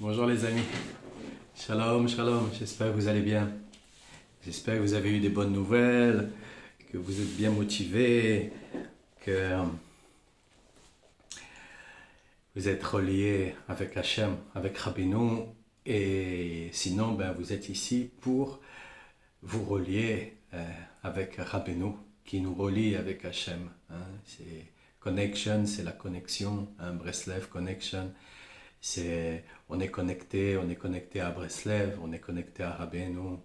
Bonjour les amis, shalom, shalom, j'espère que vous allez bien. J'espère que vous avez eu des bonnes nouvelles, que vous êtes bien motivés, que vous êtes reliés avec Hachem, avec Rabbeinu, et sinon vous êtes ici pour vous relier avec Rabbeinu, qui nous relie avec Hachem. C'est connection, c'est la connexion, Breslev Connection. On est connecté à Breslev, on est connecté à Rabbeinu.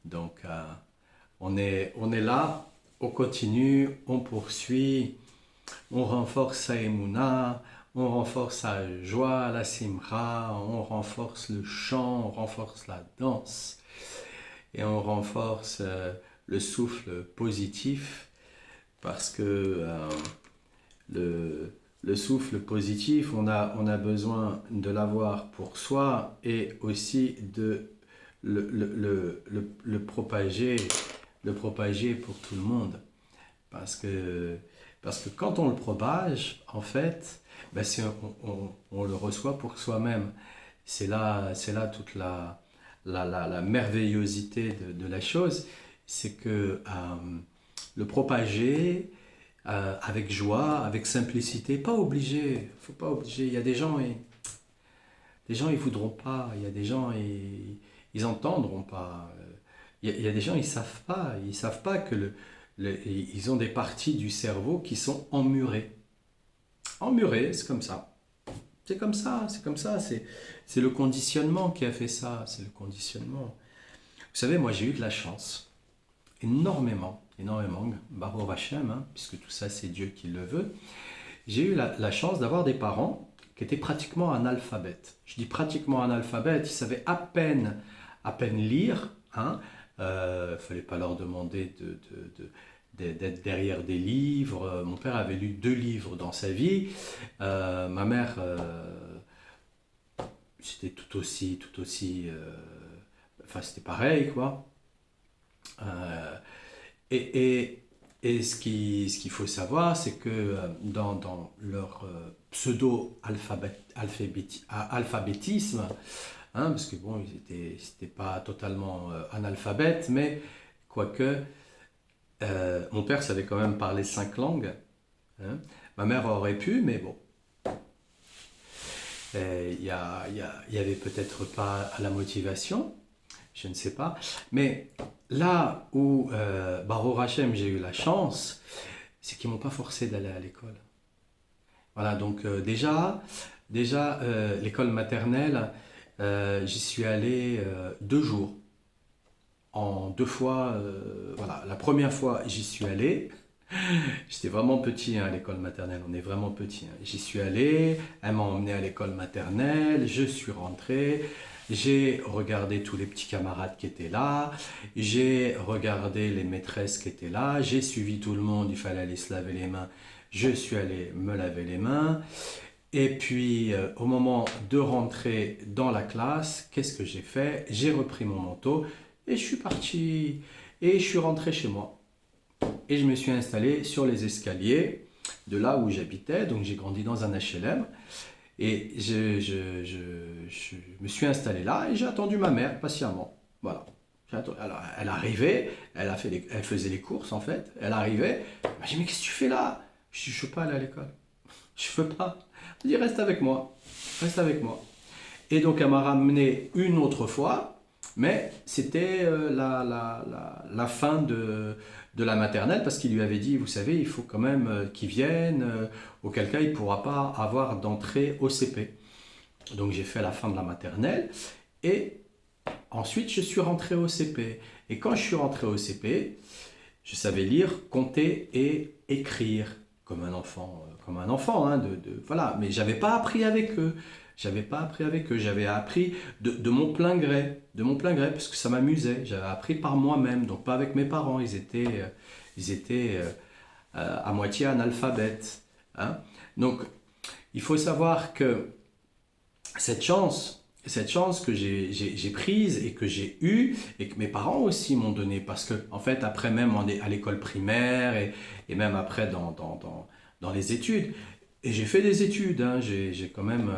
Donc, on est là, on continue, on poursuit, on renforce sa émouna, on renforce sa joie, la simra, on renforce le chant, on renforce la danse et on renforce le souffle positif parce que le souffle positif, on a besoin de l'avoir pour soi et aussi de le propager pour tout le monde. Parce que quand on le propage, en fait, on le reçoit pour soi-même. C'est là toute la merveillosité de la chose. C'est que le propager avec joie, avec simplicité, pas obligé, faut pas obliger. Il y a des gens, ils voudront pas. Il y a des gens, ils entendront pas. Il y a des gens, ils savent pas que ils ont des parties du cerveau qui sont emmurées. Emmurées, c'est comme ça. C'est comme ça, c'est le conditionnement qui a fait ça, c'est le conditionnement. Vous savez, moi j'ai eu de la chance, énormément, Baruch Hashem, puisque tout ça c'est Dieu qui le veut. J'ai eu la chance d'avoir des parents qui étaient pratiquement analphabètes. Je dis pratiquement analphabètes, ils savaient à peine lire. Fallait pas leur demander d'être derrière des livres. Mon père avait lu 2 livres dans sa vie. Ma mère, c'était tout aussi, enfin c'était pareil quoi. Et ce qu'il faut savoir, c'est que dans leur pseudo-alphabétisme, parce que bon, c'était pas totalement analphabètes, mais quoique, mon père savait quand même parler 5 langues. Ma mère aurait pu, mais bon, il y avait peut-être pas la motivation, je ne sais pas. Mais là où Baruch Hashem, j'ai eu la chance, c'est qu'ils m'ont pas forcé d'aller à l'école. Voilà, donc déjà l'école maternelle, j'y suis allé 2 jours. En 2 fois, voilà, la première fois j'y suis allé, j'étais vraiment petit à l'école maternelle, on est vraiment petit. J'y suis allé, elle m'a emmené à l'école maternelle, je suis rentré, j'ai regardé tous les petits camarades qui étaient là, j'ai regardé les maîtresses qui étaient là, j'ai suivi tout le monde, il fallait aller se laver les mains, je suis allé me laver les mains. Et puis, au moment de rentrer dans la classe, qu'est-ce que j'ai fait? J'ai repris mon manteau et je suis parti et je suis rentré chez moi. Et je me suis installé sur les escaliers de là où j'habitais. Donc, j'ai grandi dans un HLM. Et je me suis installé là et j'ai attendu ma mère patiemment. Voilà. Alors, elle arrivait, elle faisait les courses en fait. Elle arrivait. Elle m'a dit, mais qu'est-ce que tu fais là? Je ne veux pas aller à l'école. Je ne veux pas. Elle dit, reste avec moi. Reste avec moi. Et donc, elle m'a ramené une autre fois, mais c'était la fin de la maternelle parce qu'il lui avait dit, vous savez, il faut quand même qu'il vienne, auquel cas il ne pourra pas avoir d'entrée au CP. Donc, j'ai fait la fin de la maternelle et ensuite, je suis rentré au CP. Et quand je suis rentré au CP, je savais lire, compter et écrire comme un enfant, voilà. Mais j'avais pas appris avec eux. J'avais appris de mon plein gré, parce que ça m'amusait. J'avais appris par moi-même, donc pas avec mes parents. Ils étaient à moitié analphabètes. Donc, il faut savoir que cette chance que j'ai prise et que j'ai eue et que mes parents aussi m'ont donné parce que en fait après même à l'école primaire et même après dans les études et j'ai fait des études, j'ai quand même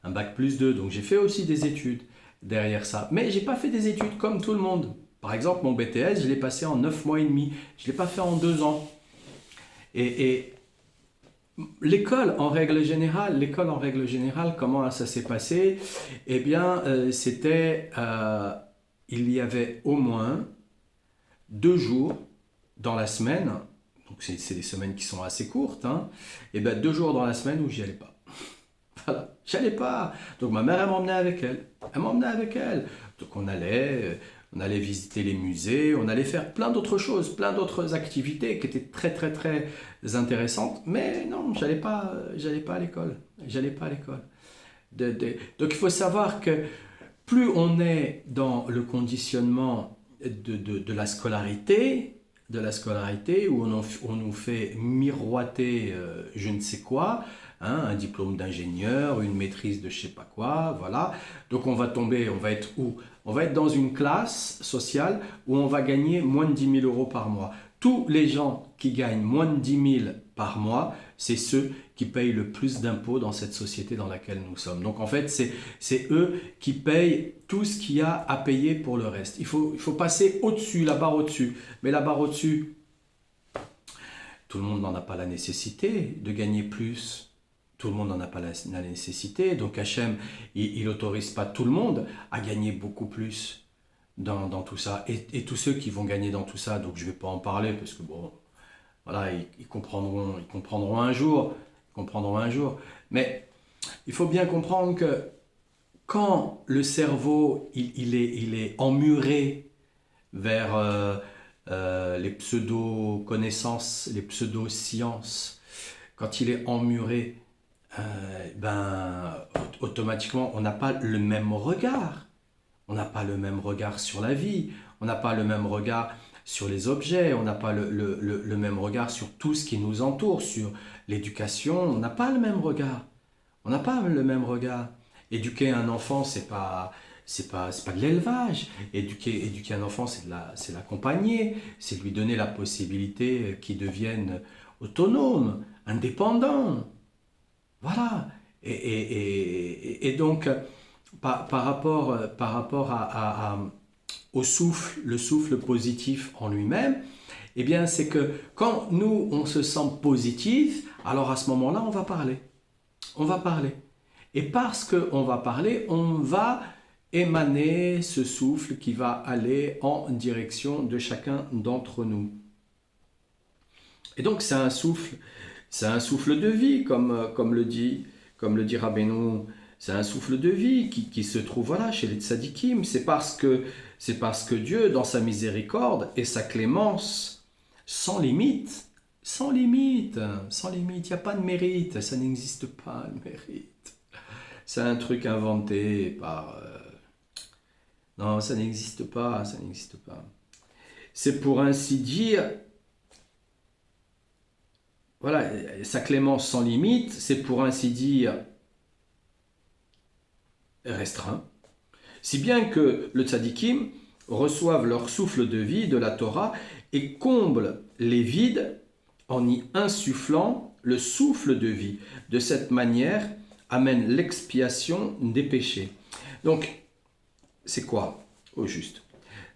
un bac plus 2. Donc j'ai fait aussi des études derrière ça. Mais j'ai pas fait des études comme tout le monde. Par exemple, mon BTS, je l'ai passé en 9 mois et demi. Je l'ai pas fait en 2 ans. Et l'école en règle générale, comment ça s'est passé? Eh bien, il y avait au moins 2 jours dans la semaine, donc c'est des semaines qui sont assez courtes, hein, et bien 2 jours dans la semaine où j'y allais pas. Voilà, j'allais pas. Donc ma mère, elle m'emmenait avec elle. Elle m'emmenait avec elle. Donc on allait visiter les musées, on allait faire plein d'autres choses, plein d'autres activités qui étaient très très très intéressantes. Mais non, j'allais pas à l'école. J'allais pas à l'école. Donc il faut savoir que plus on est dans le conditionnement de la scolarité où on nous fait miroiter je ne sais quoi, hein, un diplôme d'ingénieur, une maîtrise de je sais pas quoi, voilà. Donc on va être où? On va être dans une classe sociale où on va gagner moins de 10 000 euros par mois. Tous les gens qui gagnent moins de 10 000 par mois, c'est ceux qui payent le plus d'impôts dans cette société dans laquelle nous sommes. Donc en fait, c'est eux qui payent tout ce qu'il y a à payer pour le reste. Il faut passer au-dessus, la barre au-dessus. Mais la barre au-dessus, tout le monde n'en a pas la nécessité de gagner plus. Tout le monde n'en a pas la nécessité. Donc Hachem, il n'autorise pas tout le monde à gagner beaucoup plus dans tout ça. Et tous ceux qui vont gagner dans tout ça, donc je ne vais pas en parler parce que bon, voilà, ils comprendront un jour. Ils comprendront un jour. Mais il faut bien comprendre que quand le cerveau il est emmuré vers les pseudo-connaissances, les pseudo-sciences, quand il est emmuré, automatiquement, on n'a pas le même regard. On n'a pas le même regard sur la vie, on n'a pas le même regard sur les objets, on n'a pas le même regard sur tout ce qui nous entoure, sur l'éducation, on n'a pas le même regard. On n'a pas le même regard. Éduquer un enfant, c'est pas de l'élevage. Éduquer un enfant, c'est l'accompagner, c'est lui donner la possibilité qu'il devienne autonome, indépendant. Voilà. Et donc, par rapport au souffle, le souffle positif en lui-même, eh bien, c'est que quand nous, on se sent positif, alors à ce moment-là, on va parler. On va parler. Et parce qu'on va parler, on va émaner ce souffle qui va aller en direction de chacun d'entre nous. Et donc, c'est un souffle de vie, comme le dit Rabbeinu. C'est un souffle de vie qui se trouve voilà, chez les tzadikim. C'est parce que Dieu, dans sa miséricorde et sa clémence, sans limite, il n'y a pas de mérite, ça n'existe pas le mérite. C'est un truc inventé par... Non, ça n'existe pas. C'est pour ainsi dire... Voilà, sa clémence sans limite, c'est pour ainsi dire restreint, si bien que le tzadikim reçoivent leur souffle de vie de la Torah et comblent les vides en y insufflant le souffle de vie. De cette manière, amène l'expiation des péchés. Donc, c'est quoi au juste?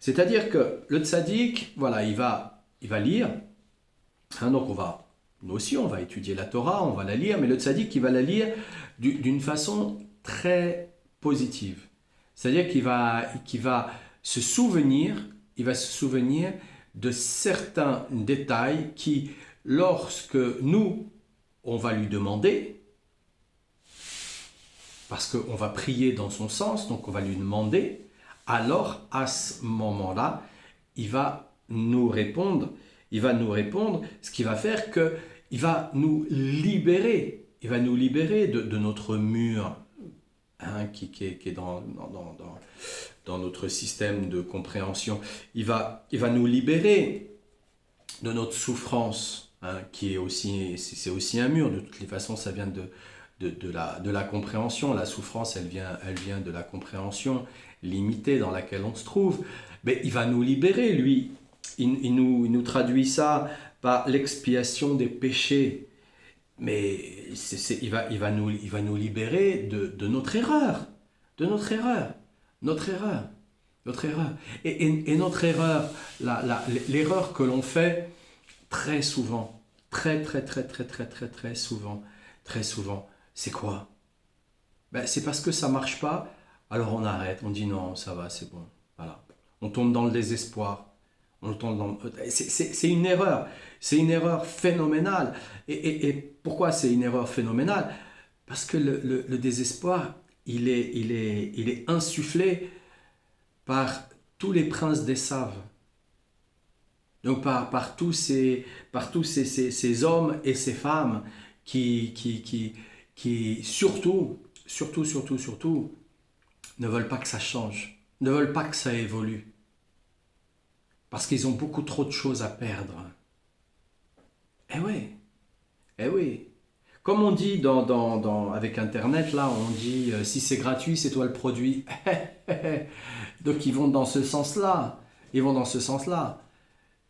C'est-à-dire que le tzaddik, voilà, il va lire, hein, donc nous aussi, on va étudier la Torah, on va la lire, mais le tzaddik, il va la lire d'une façon très positive. C'est-à-dire qu'il va se souvenir de certains détails qui, lorsque nous, on va lui demander, parce qu'on va prier dans son sens, donc on va lui demander, alors à ce moment-là, il va nous répondre, ce qui va faire qu'il va nous libérer, de notre mur, hein, qui est dans notre système de compréhension. Il va nous libérer de notre souffrance, hein, qui est aussi un mur. De toutes les façons, ça vient de la compréhension. La souffrance, elle vient de la compréhension limitée dans laquelle on se trouve. Mais il va nous libérer, lui. Il nous traduit ça par l'expiation des péchés. Mais il va nous libérer de notre erreur, de notre erreur, notre erreur, notre erreur. Et notre erreur, l'erreur que l'on fait très souvent, très souvent, très souvent, c'est quoi? Ben, c'est parce que ça marche pas, alors on arrête, on dit non, ça va, c'est bon. Voilà. On tombe dans le désespoir. On tombe dans... C'est une erreur phénoménale. Et pourquoi c'est une erreur phénoménale? Parce que le désespoir, il est insufflé par tous les princes des saves. Donc par tous ces hommes et ces femmes qui surtout, ne veulent pas que ça change, ne veulent pas que ça évolue, parce qu'ils ont beaucoup trop de choses à perdre. Eh oui, eh oui. Comme on dit avec Internet, là, on dit si c'est gratuit, c'est toi le produit. Donc ils vont dans ce sens-là. Ils vont dans ce sens-là.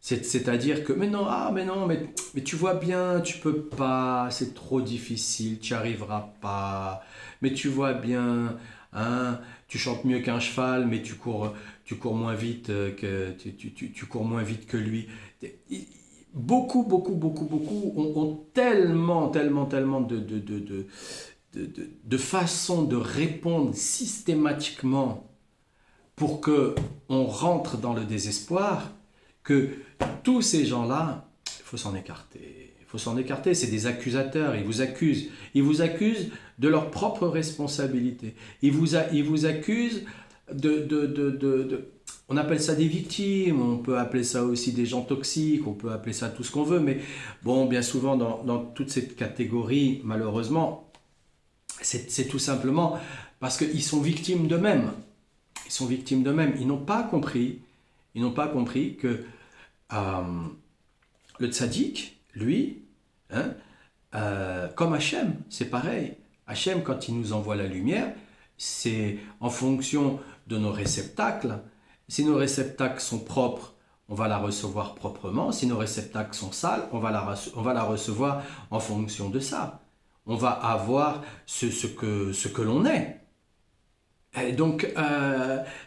C'est-à-dire que, mais non, mais tu vois bien, tu peux pas, c'est trop difficile, tu n'y arriveras pas. Mais tu vois bien, hein, tu chantes mieux qu'un cheval, mais tu cours moins vite tu cours moins vite que lui. Beaucoup ont tellement de façons de répondre systématiquement pour que on rentre dans le désespoir, que tous ces gens-là, il faut s'en écarter. Il faut s'en écarter, c'est des accusateurs, ils vous accusent. Ils vous accusent de leur propre responsabilité. Ils vous accusent on appelle ça des victimes, on peut appeler ça aussi des gens toxiques, on peut appeler ça tout ce qu'on veut, mais bon, bien souvent dans toute cette catégorie, malheureusement, c'est tout simplement parce qu'ils sont victimes d'eux-mêmes. Ils sont victimes d'eux-mêmes. Ils n'ont pas compris que le tzaddik, lui, hein, comme Hachem, c'est pareil. Hachem, quand il nous envoie la lumière, c'est en fonction de nos réceptacles. Si nos réceptacles sont propres, on va la recevoir proprement. Si nos réceptacles sont sales, on va la recevoir en fonction de ça. On va avoir ce que l'on est. Et donc,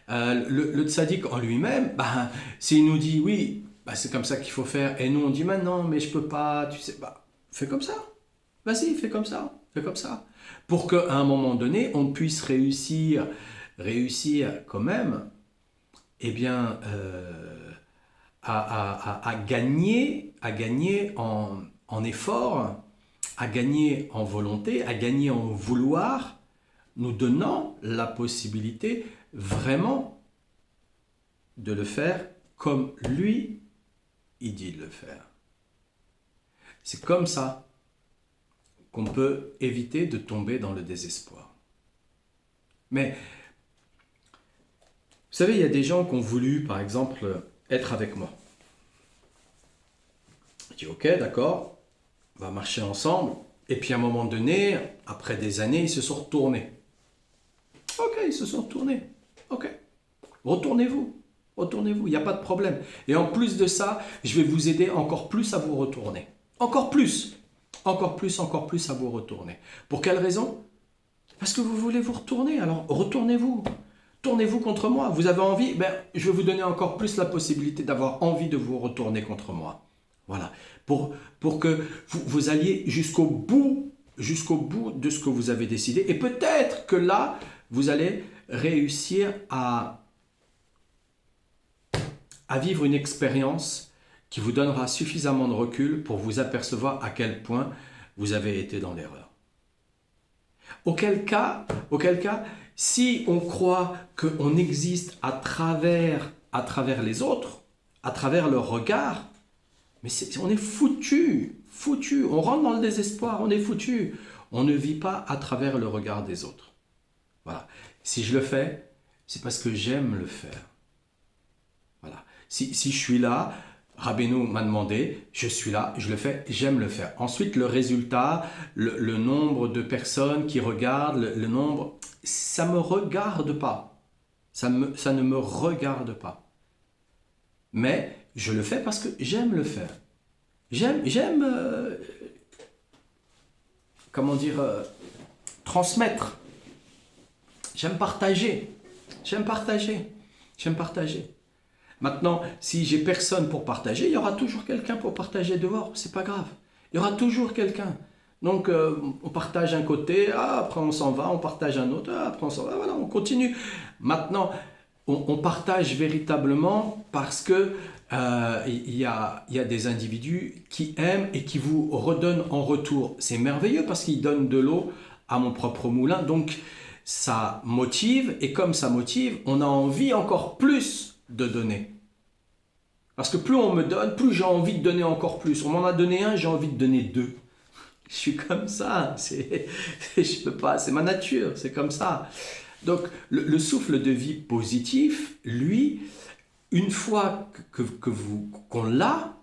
le tzaddik en lui-même, ben, s'il nous dit oui, ben, c'est comme ça qu'il faut faire, et nous on dit non, mais je peux pas, tu sais, bah, fais comme ça. Vas-y, fais comme ça, fais comme ça. Pour qu'à un moment donné, on puisse réussir quand même, eh bien, à gagner en effort, à gagner en volonté, à gagner en vouloir, nous donnant la possibilité vraiment de le faire comme lui, il dit de le faire. C'est comme ça qu'on peut éviter de tomber dans le désespoir. Mais, vous savez, il y a des gens qui ont voulu, par exemple, être avec moi. Je dis, ok, d'accord, on va marcher ensemble. Et puis à un moment donné, après des années, ils se sont retournés. Ok, ils se sont retournés. Ok, retournez-vous. Retournez-vous, il n'y a pas de problème. Et en plus de ça, je vais vous aider encore plus à vous retourner. Encore plus à vous retourner. Pour quelle raison? Parce que vous voulez vous retourner, alors retournez-vous. Tournez-vous contre moi. Vous avez envie? Ben, je vais vous donner encore plus la possibilité d'avoir envie de vous retourner contre moi. Voilà. Pour que vous alliez jusqu'au bout de ce que vous avez décidé. Et peut-être que là, vous allez réussir à vivre une expérience qui vous donnera suffisamment de recul pour vous apercevoir à quel point vous avez été dans l'erreur. Auquel cas, si on croit qu'on existe à travers les autres, à travers leur regard, mais on est foutu, on rentre dans le désespoir, on est foutu. On ne vit pas à travers le regard des autres. Voilà. Si je le fais, c'est parce que j'aime le faire. Voilà. Si je suis là, Rabbeinu m'a demandé, je suis là, je le fais, j'aime le faire. Ensuite, le résultat, le nombre de personnes qui regardent, le nombre, ça ne me regarde pas. Ça ne me regarde pas. Mais je le fais parce que j'aime le faire. J'aime comment dire, transmettre. J'aime partager. J'aime partager. J'aime partager. Maintenant, si j'ai personne pour partager, il y aura toujours quelqu'un pour partager dehors. C'est pas grave. Il y aura toujours quelqu'un. Donc, on partage un côté, après on s'en va, on partage un autre, après on s'en va, voilà, on continue. Maintenant, on partage véritablement parce que il y a des individus qui aiment et qui vous redonnent en retour. C'est merveilleux parce qu'ils donnent de l'eau à mon propre moulin. Donc, ça motive et comme ça motive, on a envie encore plus de donner. Parce que plus on me donne, plus j'ai envie de donner encore plus. On m'en a donné un, j'ai envie de donner deux. Je suis comme ça, je peux pas, c'est ma nature, c'est comme ça. Donc le souffle de vie positif, lui, une fois qu'on l'a,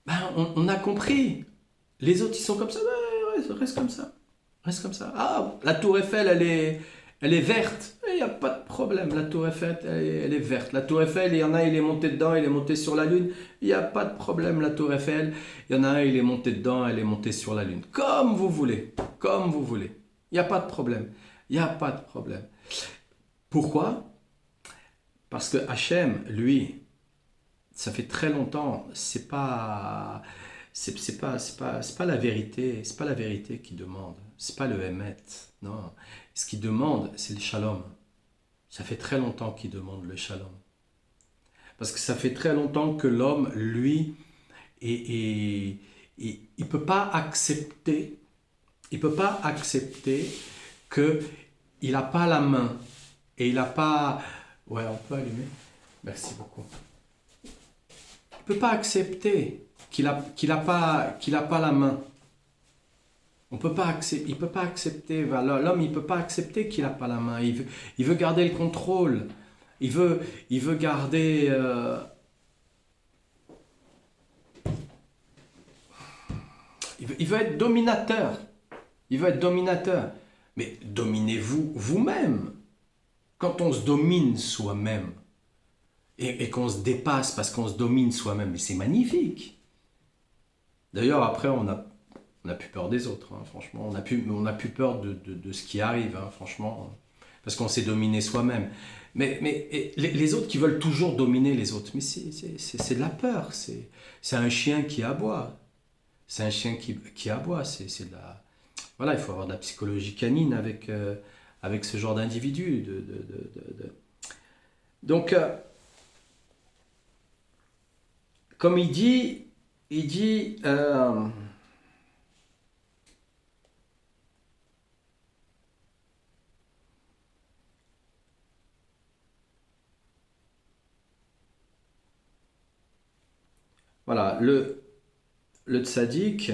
ben, on a compris. Les autres, ils sont comme ça, ben, reste comme ça. Reste comme ça. Ah, la tour Eiffel, elle est verte. Il n'y a pas de problème. La tour Eiffel, elle est verte. La tour Eiffel, il y en a, il est monté dedans, il est monté sur la Lune. Il n'y a pas de problème. La tour Eiffel, il y en a un, il est monté dedans, elle est montée sur la Lune. Comme vous voulez. Comme vous voulez. Il n'y a pas de problème. Il n'y a pas de problème. Pourquoi? Parce que Hachem, lui, ça fait très longtemps, c'est pas la vérité, c'est pas la vérité qu'il demande, c'est pas le Hémet, non. Ce qu'il demande, c'est le Shalom. Ça fait très longtemps qu'il demande le Shalom. Parce que ça fait très longtemps que l'homme, lui, il peut pas accepter, que il n'a pas la main et il n'a pas. Ouais, on peut allumer. Merci beaucoup. Il peut pas accepter qu'il a pas la main. Il peut pas accepter. L'homme, il peut pas accepter qu'il n'a pas la main. Il veut garder le contrôle. Il veut garder. Il veut être dominateur. Il veut être dominateur. Mais dominez-vous vous-même. Quand on se domine soi-même et qu'on se dépasse parce qu'on se domine soi-même, mais c'est magnifique. D'ailleurs, après, on n'a plus peur des autres, hein, franchement. On n'a plus peur de ce qui arrive, hein, franchement, parce qu'on s'est dominé soi-même. Mais les autres qui veulent toujours dominer les autres, mais c'est de la peur. C'est un chien qui aboie. C'est un chien qui aboie. C'est de la... Voilà, il faut avoir de la psychologie canine avec ce genre d'individu. Donc, comme il dit voilà, le tzaddik,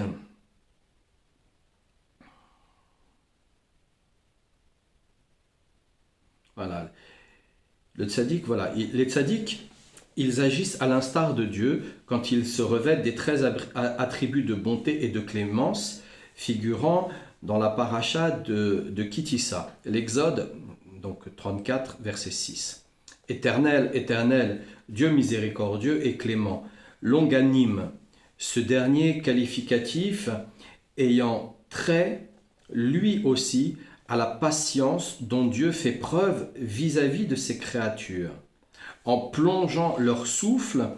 voilà, le tzaddik, voilà, les tzaddiks, ils agissent à l'instar de Dieu quand ils se revêtent des 13 attributs de bonté et de clémence figurant dans la paracha de Kitissa, l'Exode, donc 34, verset 6. Éternel, éternel, Dieu miséricordieux et clément, longanime, ce dernier qualificatif ayant trait, lui aussi, à la patience dont Dieu fait preuve vis-à-vis de ses créatures, en plongeant leur souffle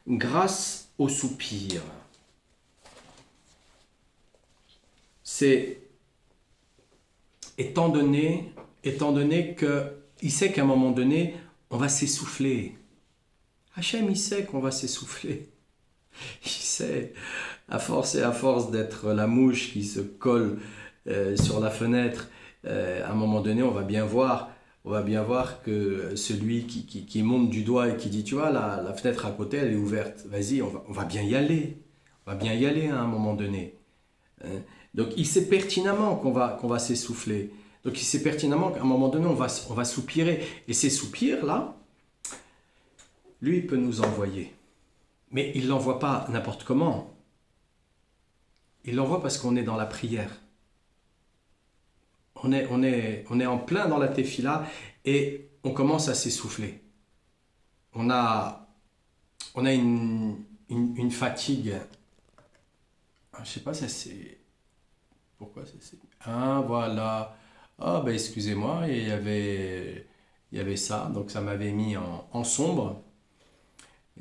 grâce au soupir. C'est étant donné qu'il sait qu'à un moment donné, on va s'essouffler. Hachem, il sait qu'on va s'essouffler. Il sait, à force d'être la mouche qui se colle sur la fenêtre, à un moment donné, on va bien voir que celui qui monte du doigt et qui dit, tu vois, la fenêtre à côté, elle est ouverte. Vas-y, on va bien y aller. On va bien y aller à un moment donné. Donc, il sait pertinemment qu'on va s'essouffler. Donc, il sait pertinemment qu'à un moment donné, on va soupirer. Et ces soupirs-là, lui, il peut nous envoyer. Mais il ne l'envoie pas n'importe comment. Il l'envoie parce qu'on est dans la prière. On est en plein dans la tefila et on commence à s'essouffler. On a une fatigue. Je ne sais pas si Pourquoi c'est... Ah, voilà. Ah, ben excusez-moi, il y avait ça, donc ça m'avait mis en sombre.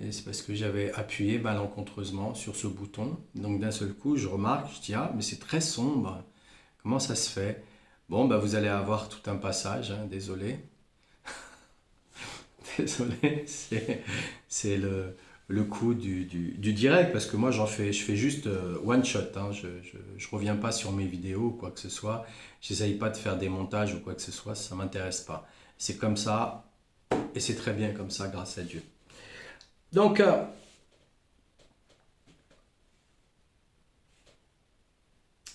Et c'est parce que j'avais appuyé malencontreusement sur ce bouton. Donc d'un seul coup, je remarque, je dis, ah, mais c'est très sombre. Comment ça se fait? Bon, ben vous allez avoir tout un passage, hein, désolé. Désolé, c'est le coup du direct, parce que moi je fais juste one shot, hein, je reviens pas sur mes vidéos ou quoi que ce soit, j'essaye pas de faire des montages ou quoi que ce soit, ça m'intéresse pas. C'est comme ça, et c'est très bien comme ça, grâce à Dieu. Donc,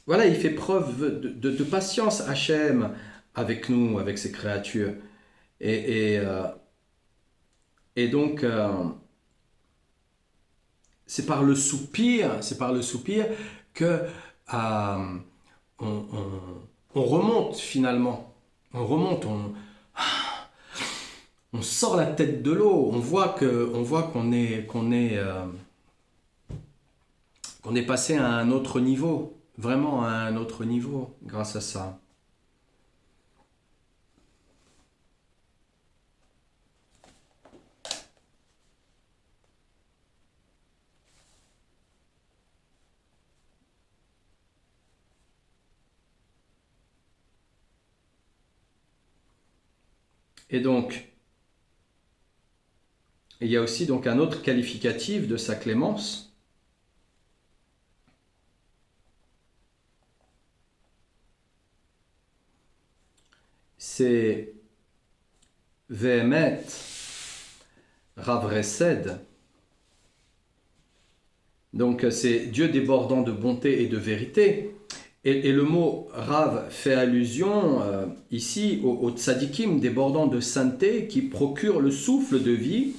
voilà, il fait preuve de patience, Hachem, avec nous, avec ses créatures. Et, et, euh, et donc, c'est par le soupir que on, on remonte finalement. On remonte, on sort la tête de l'eau. On voit qu'on est passé à un autre niveau, vraiment à un autre niveau grâce à ça. Et donc, il y a aussi donc un autre qualificatif de sa clémence, c'est Vehemet Ravresed. Donc c'est Dieu débordant de bonté et de vérité. Et le mot Rav fait allusion ici au tzadikim débordant de sainteté qui procure le souffle de vie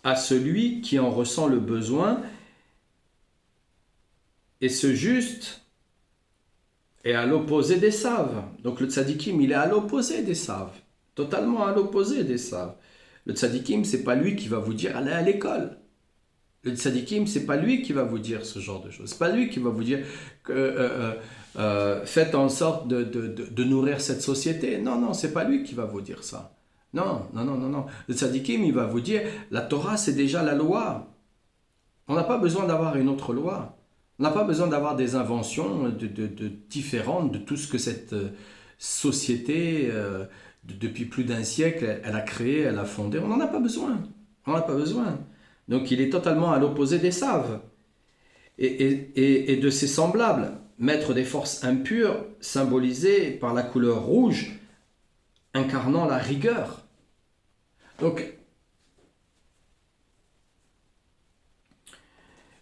à celui qui en ressent le besoin. Et ce juste est à l'opposé des saves. Donc le tzadikim, il est à l'opposé des saves, totalement à l'opposé des saves. Le tzadikim, c'est pas lui qui va vous dire allez à l'école. Le tzadikim, c'est pas lui qui va vous dire ce genre de choses. C'est pas lui qui va vous dire que faites en sorte de nourrir cette société. Non, non, c'est pas lui qui va vous dire ça. Non, non, non, non, non. Le tzadikim, il va vous dire la Torah, c'est déjà la loi. On n'a pas besoin d'avoir une autre loi. On n'a pas besoin d'avoir des inventions différentes de tout ce que cette société, depuis plus d'un siècle, elle a créé, elle a fondé. On n'en a pas besoin. On n'en a pas besoin. Donc il est totalement à l'opposé des saves et de ses semblables, maître des forces impures, symbolisées par la couleur rouge, incarnant la rigueur. Donc,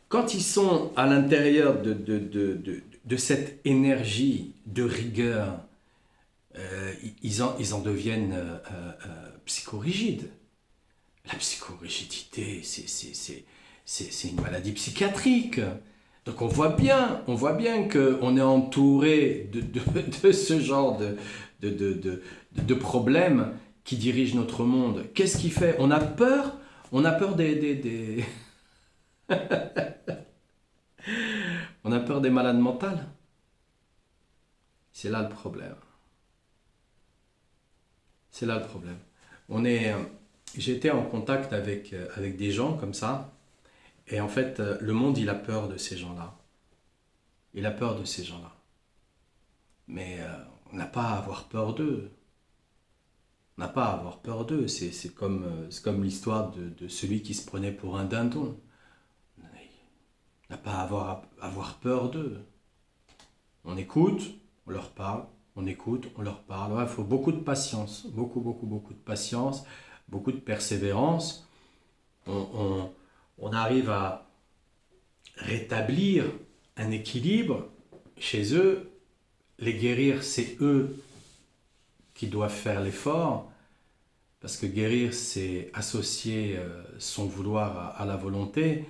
quand ils sont à l'intérieur de cette énergie de rigueur, ils en deviennent psychorigides. La psychorigidité, c'est une maladie psychiatrique. Donc on voit bien qu'on est entouré de ce genre de problèmes qui dirigent notre monde. Qu'est-ce qui fait? On a peur on a peur des malades mentales. C'est là le problème. C'est là le problème. On est, j'ai été en contact avec des gens comme ça, et en fait, le monde, il a peur de ces gens-là. Il a peur de ces gens-là. Mais on n'a pas à avoir peur d'eux. On n'a pas à avoir peur d'eux. C'est comme l'histoire de celui qui se prenait pour un dindon. On n'a pas à avoir peur d'eux. On écoute, on leur parle, on écoute, on leur parle. Ouais, il faut beaucoup de patience, beaucoup de patience, beaucoup de persévérance. On arrive à rétablir un équilibre chez eux. Les guérir, c'est eux qui doivent faire l'effort, parce que guérir, c'est associer son vouloir à la volonté.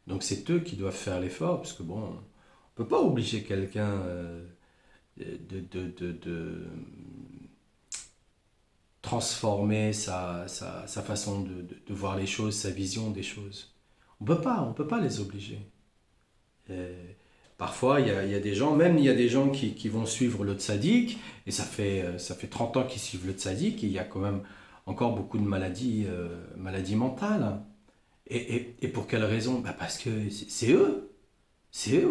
Donc c'est eux qui doivent faire l'effort, parce que bon, on ne peut pas obliger quelqu'un de transformer sa façon de voir les choses, sa vision des choses. On peut pas les obliger. Parfois, il y a des gens, même il y a des gens qui vont suivre le tzaddik, et ça fait 30 ans qu'ils suivent le tzaddik, et il y a quand même encore beaucoup de maladies mentales. Et pour quelle raison? Bah parce que c'est eux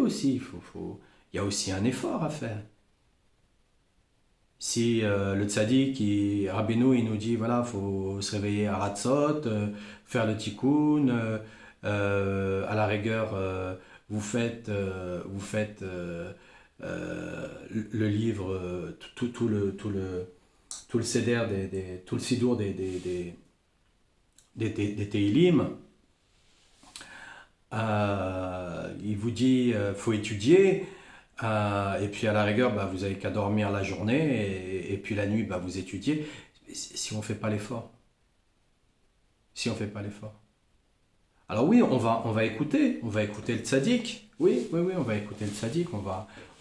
aussi. Il y a aussi un effort à faire. Si le tzaddik, Rabbeinu, il nous dit, voilà, faut se réveiller à Hatzot, faire le tikkun, à la rigueur, vous faites le livre, tout le seder, tout le sidour des Teilim. Il vous dit, faut étudier. Et puis à la rigueur, bah, vous avez qu'à dormir la journée et puis la nuit, bah, vous étudiez. Si on ne fait pas l'effort, si on fait pas l'effort. Alors oui, on va écouter le tzaddik. Oui, on va écouter le tzaddik, on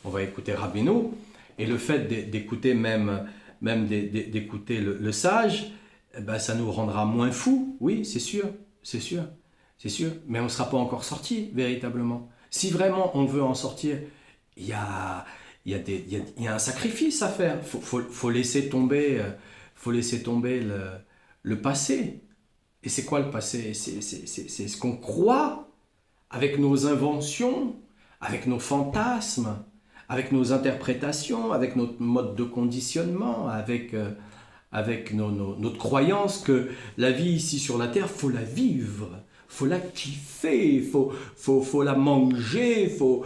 va écouter Rabbeinu. Et le fait d'écouter d'écouter le sage, eh ben, ça nous rendra moins fous. Oui, c'est sûr, c'est sûr, c'est sûr. Mais on ne sera pas encore sorti véritablement. Si vraiment on veut en sortir, il y a, il y a un sacrifice à faire. Faut laisser tomber, le passé. Et c'est quoi le passé? C'est ce qu'on croit avec nos inventions, avec nos fantasmes, avec nos interprétations, avec notre mode de conditionnement, avec notre croyance que la vie ici sur la terre, faut la vivre, faut la kiffer, faut la manger, faut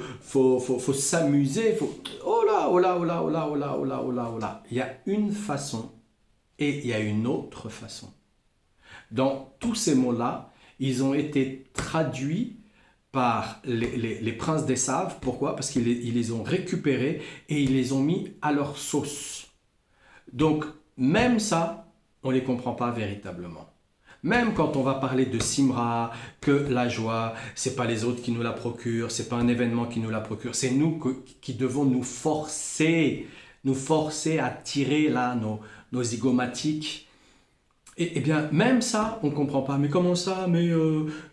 s'amuser, oh là, oh là, oh là, oh là, oh là, oh là, oh là, oh là. Il y a une façon et il y a une autre façon. Dans tous ces mots-là, ils ont été traduits par les princes des saves. Pourquoi? Parce qu'ils les ont récupérés et ils les ont mis à leur sauce. Donc, même ça, on ne les comprend pas véritablement. Même quand on va parler de Simra, que la joie, c'est pas les autres qui nous la procurent, c'est pas un événement qui nous la procure, c'est nous qui devons nous forcer à tirer là nos zygomatiques. Et bien, même ça, on ne comprend pas. Mais comment ça? Mais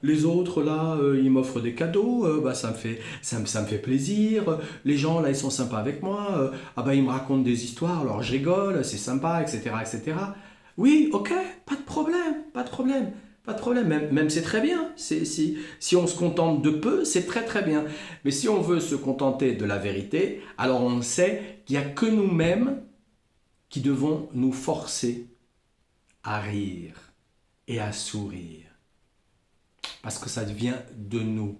les autres, là, ils m'offrent des cadeaux, bah, ça me fait plaisir. Les gens, là, ils sont sympas avec moi. Ah bah, ils me racontent des histoires, alors je rigole, c'est sympa, etc., etc. Oui, ok, pas de problème, pas de problème, pas de problème. Même c'est très bien. Si on se contente de peu, c'est très très bien. Mais si on veut se contenter de la vérité, alors on sait qu'il n'y a que nous-mêmes qui devons nous forcer à rire et à sourire. Parce que ça vient de nous.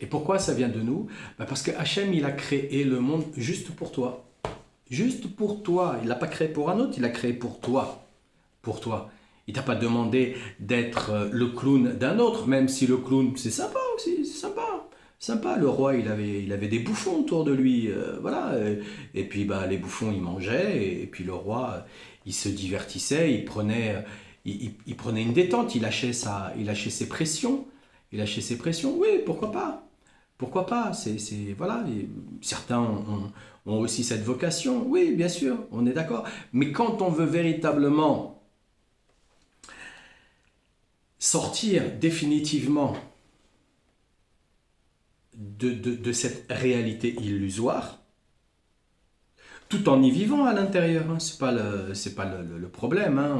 Et pourquoi ça vient de nous? Parce que Hachem, il a créé le monde juste pour toi. Juste pour toi. Il ne l'a pas créé pour un autre, il l'a créé pour toi. Pour toi. Il t'a pas demandé d'être le clown d'un autre, même si le clown, c'est sympa aussi, c'est sympa. Sympa, le roi, il avait des bouffons autour de lui, voilà. Et puis, bah, les bouffons, ils mangeaient, et puis le roi, il se divertissait, il prenait une détente, il lâchait ses pressions. Il lâchait ses pressions, oui, pourquoi pas? Pourquoi pas? Voilà, certains ont aussi cette vocation, oui, bien sûr, on est d'accord. Mais quand on veut véritablement sortir définitivement de cette réalité illusoire, tout en y vivant à l'intérieur, hein. C'est pas le problème, hein.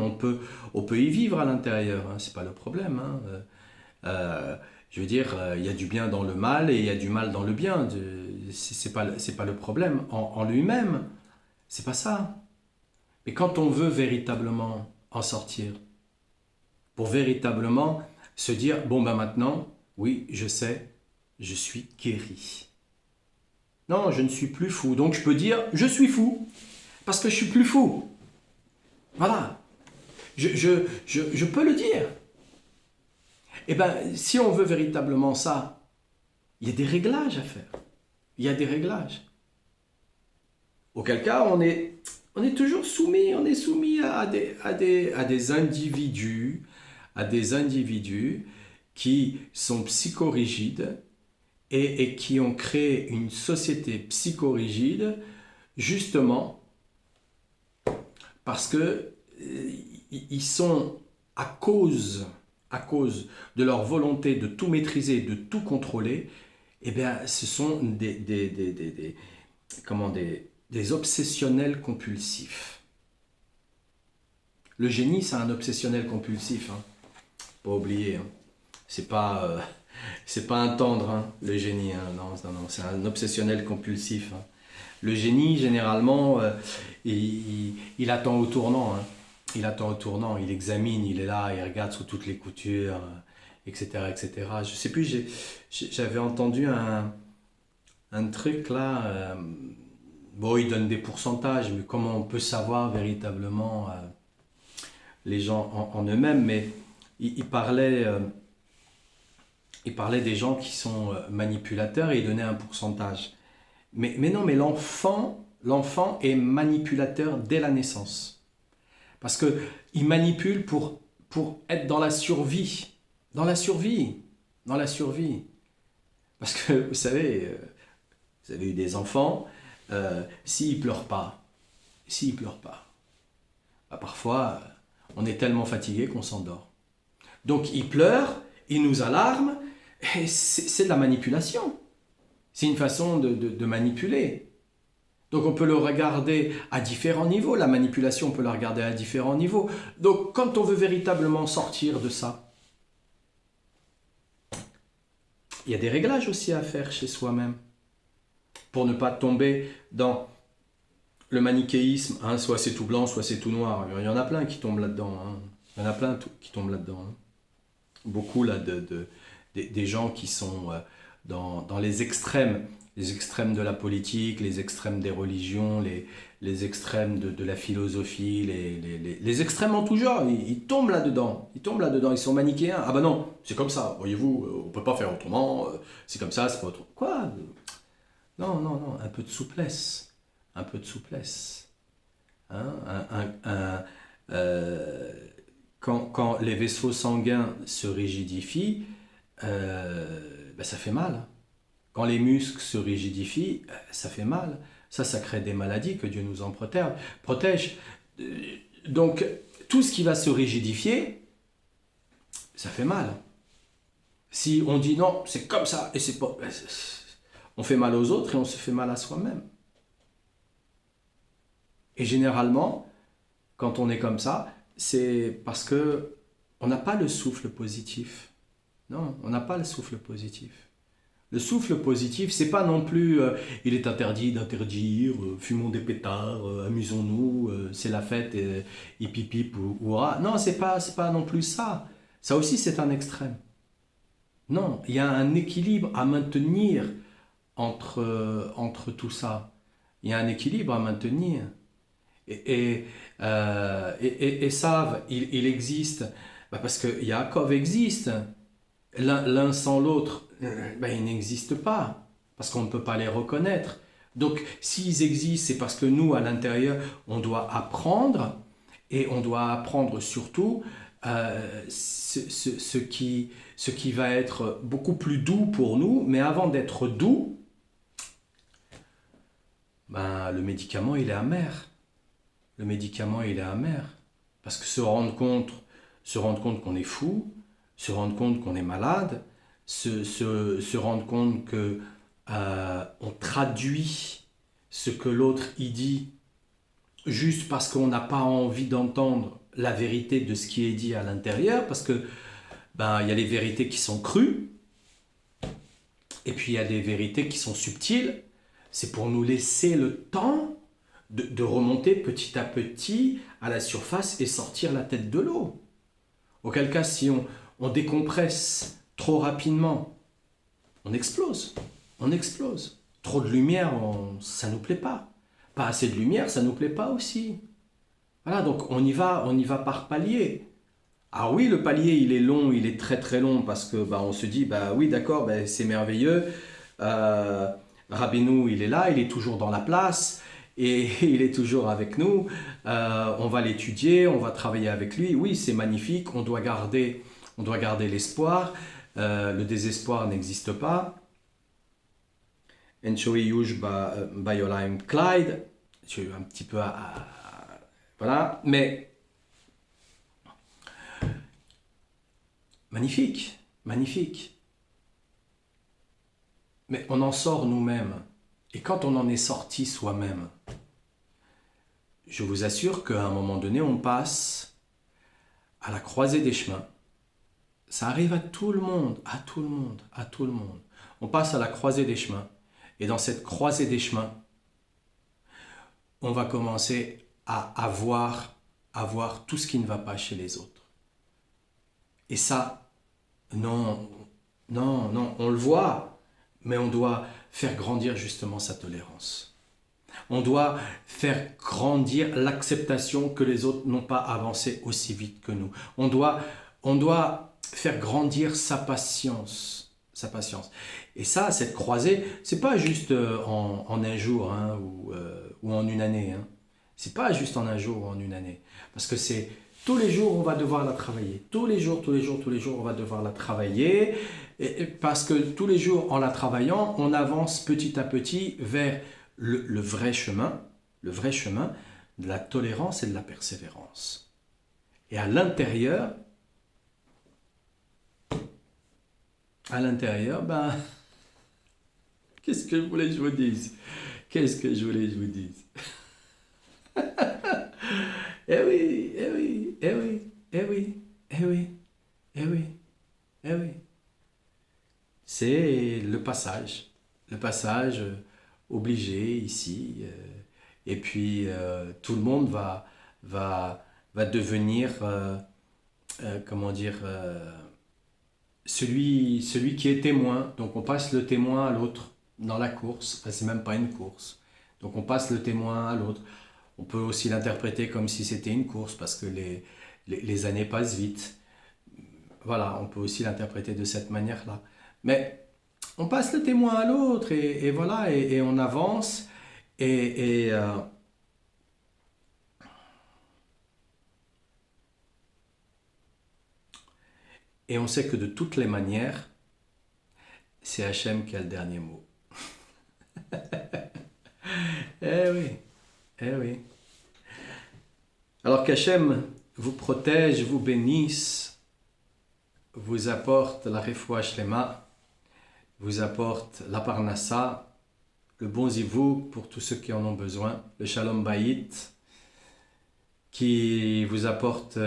On peut y vivre à l'intérieur, hein. C'est pas le problème, hein. Je veux dire, il y a du bien dans le mal et il y a du mal dans le bien. C'est pas le problème en lui-même, c'est pas ça. Mais quand on veut véritablement en sortir, pour véritablement se dire, bon ben maintenant, oui, je sais, je suis guéri. Non, je ne suis plus fou. Donc je peux dire, je suis fou, parce que je suis plus fou. Voilà. Je peux le dire. Eh bien, si on veut véritablement ça, il y a des réglages à faire. Il y a des réglages. Auquel cas, on est toujours soumis, on est soumis à des individus, qui sont psychorigides et qui ont créé une société psychorigide justement parce que ils sont à cause de leur volonté de tout maîtriser, de tout contrôler, eh bien, ce sont comment, des obsessionnels compulsifs. Le génie, c'est un obsessionnel compulsif, hein. Pas oublier, hein. C'est pas, c'est pas un tendre, hein, le génie, hein. Non, non, non, c'est un obsessionnel compulsif, hein. Le génie, généralement, il attend au tournant, hein. Il attend au tournant, il examine, il est là, il regarde sous toutes les coutures, etc., etc. Je sais plus, j'avais entendu un truc là. Bon, il donne des pourcentages, mais comment on peut savoir véritablement les gens en eux-mêmes? Mais il parlait des gens qui sont manipulateurs et il donnait un pourcentage. Mais non, mais l'enfant est manipulateur dès la naissance. Parce qu'il manipule pour être dans la survie. Dans la survie. Dans la survie. Parce que, vous avez eu des enfants, s'ils pleurent pas, bah, parfois, on est tellement fatigué qu'on s'endort. Donc, ils pleurent, ils nous alarment, et c'est de la manipulation. C'est une façon de manipuler. Donc on peut le regarder à différents niveaux, la manipulation on peut la regarder à différents niveaux. Donc quand on veut véritablement sortir de ça, il y a des réglages aussi à faire chez soi-même pour ne pas tomber dans le manichéisme, hein, soit c'est tout blanc, soit c'est tout noir. Il y en a plein qui tombent là-dedans, hein. Il y en a plein qui tombent là-dedans, hein. Beaucoup là, des gens qui sont dans les extrêmes de la politique, les extrêmes des religions, les extrêmes de la philosophie, les extrêmes en tout genre, ils tombent là-dedans, ils sont manichéens. Ah bah non, c'est comme ça, voyez-vous, on peut pas faire autrement, c'est comme ça, c'est pas autrement. Quoi? Non, non, non, un peu de souplesse. Hein, euh, quand les vaisseaux sanguins se rigidifient, ben ça fait mal. Quand les muscles se rigidifient, ça fait mal. Ça crée des maladies, que Dieu nous en protège. Donc, tout ce qui va se rigidifier, ça fait mal. Si on dit non, c'est comme ça, et c'est pas... On fait mal aux autres et on se fait mal à soi-même. Et généralement, quand on est comme ça, c'est parce que on n'a pas le souffle positif. Non, on n'a pas le souffle positif. Le souffle positif, c'est pas non plus il est interdit d'interdire, fumons des pétards, amusons-nous, c'est la fête, hip hip hip ou hurrah. Non, c'est pas non plus ça. Ça aussi, c'est un extrême. Non, il y a un équilibre à maintenir entre tout ça. Il y a un équilibre à maintenir. Et savent, il existe, bah parce que Yaakov existe. L'un sans l'autre, ben, ils n'existent pas, parce qu'on ne peut pas les reconnaître. Donc, s'ils existent, c'est parce que nous, à l'intérieur, on doit apprendre, et on doit apprendre surtout ce qui va être beaucoup plus doux pour nous, mais avant d'être doux, ben, le médicament, il est amer. Le médicament, il est amer. Parce que se rendre compte qu'on est fou, se rendre compte qu'on est malade, se rendre compte que on traduit ce que l'autre y dit juste parce qu'on n'a pas envie d'entendre la vérité de ce qui est dit à l'intérieur, parce que ben, il y a les vérités qui sont crues, et puis il y a des vérités qui sont subtiles. C'est pour nous laisser le temps de remonter petit à petit à la surface et sortir la tête de l'eau. Auquel cas, si on décompresse trop rapidement, on explose. On explose. Trop de lumière, ça ne nous plaît pas. Pas assez de lumière, ça ne nous plaît pas aussi. Voilà, donc on y va par palier. Ah oui, le palier, il est long, il est très très long, parce que bah, on se dit, bah oui, d'accord, bah, c'est merveilleux. Rabbeinu, il est là, il est toujours dans la place, et il est toujours avec nous. On va l'étudier, on va travailler avec lui. Oui, c'est magnifique, on doit garder l'espoir. Le désespoir n'existe pas. Enjoy Yuj Bayolim Clyde. Je suis un petit peu voilà, mais magnifique, magnifique. mais on en sort nous-mêmes. Et quand on en est sorti soi-même, je vous assure qu'à un moment donné, on passe à la croisée des chemins. Ça arrive à tout le monde, à tout le monde, à tout le monde. On passe à la croisée des chemins. Et dans cette croisée des chemins, on va commencer à voir tout ce qui ne va pas chez les autres. Et ça, non, non, non, on le voit, mais on doit faire grandir justement sa tolérance. On doit faire grandir l'acceptation que les autres n'ont pas avancé aussi vite que nous. On doit faire grandir sa patience. Sa patience. Et ça, cette croisée, c'est pas juste en un jour hein, ou en une année. Hein. C'est pas juste en un jour ou en une année. Parce que c'est tous les jours, on va devoir la travailler. Tous les jours, on va devoir la travailler. Parce que tous les jours, en la travaillant, on avance petit à petit vers le vrai chemin de la tolérance et de la persévérance. Et à l'intérieur, ben, qu'est-ce que je voulais que je vous dise? Qu'est-ce que je voulais que je vous dise? Eh oui, eh oui, eh oui, eh oui, eh oui, eh oui, eh oui. C'est le passage obligé ici. Et puis tout le monde va devenir, comment dire, celui qui est témoin. Donc on passe le témoin à l'autre dans la course. Enfin, c'est même pas une course. Donc on passe le témoin à l'autre. On peut aussi l'interpréter comme si c'était une course parce que les années passent vite. Voilà, on peut aussi l'interpréter de cette manière-là. Mais on passe le témoin à l'autre et voilà, et on avance. Et, et, euh, et on sait que de toutes les manières, c'est Hachem qui a le dernier mot. Eh oui, eh oui. Alors qu'Hachem vous protège, vous bénisse, vous apporte la refoua shlema, vous apporte la parnassa, le bon zivou pour tous ceux qui en ont besoin, le shalom bayit, qui vous apporte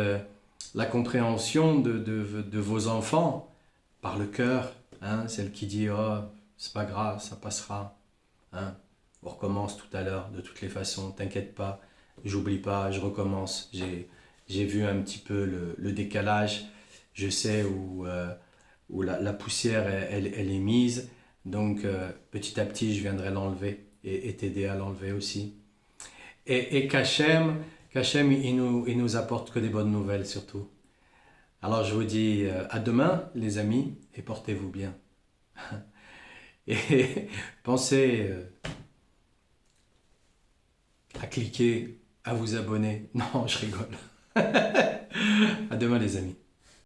la compréhension de vos enfants par le cœur, hein, celle qui dit oh c'est pas grave, ça passera, hein, on recommence tout à l'heure de toutes les façons, t'inquiète pas, j'oublie pas, je recommence, j'ai vu un petit peu le décalage, je sais où la poussière elle est mise, donc petit à petit je viendrai l'enlever et t'aider à l'enlever aussi. Et qu'Hachem il nous apporte que des bonnes nouvelles surtout. Alors je vous dis à demain les amis et portez-vous bien. Et pensez à cliquer, à vous abonner. Non, je rigole. À demain les amis.